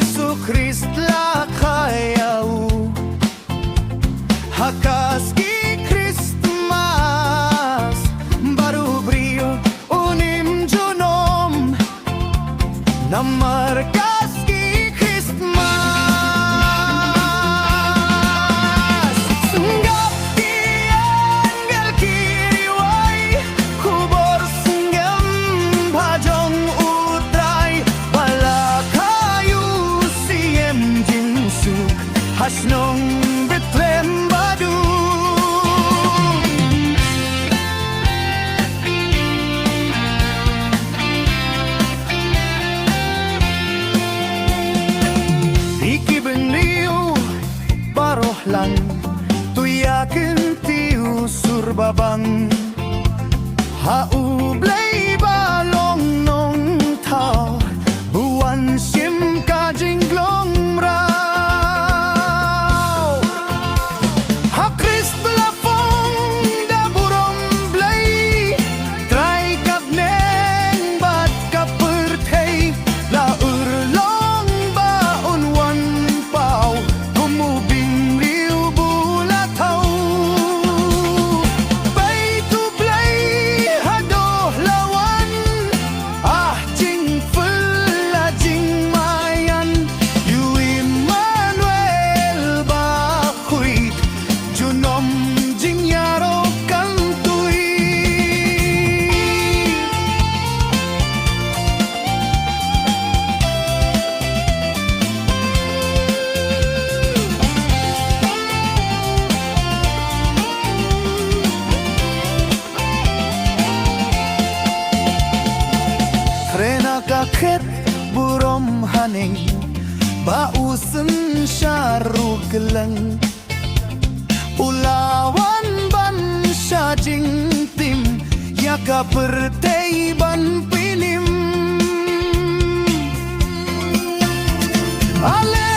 Yesus Kristus kayau Hakaski Christmas baru brio unim junom namar kaski Christmas senggap tianggal kiriwai kubor senggam bajong utrai bala kayu siem jinsuk hasnong betlem badu Iki beniu barohlan tuyakin tiu surbabang hau blai balong nong ta buan sim kajing glong rau ha Kristus lapong da burom blai trai kap neng bat kapertei la urlong ba un wan pau kumubing liu bulatau bai tu blai hadoh lawan ah jing fulla jing mayan yu Emmanuel ba khuit junom jing yaro kantui Rena kaket burom haning bausen syaru geleng ulawan ban syajing tim yaka pertei ban pinim ale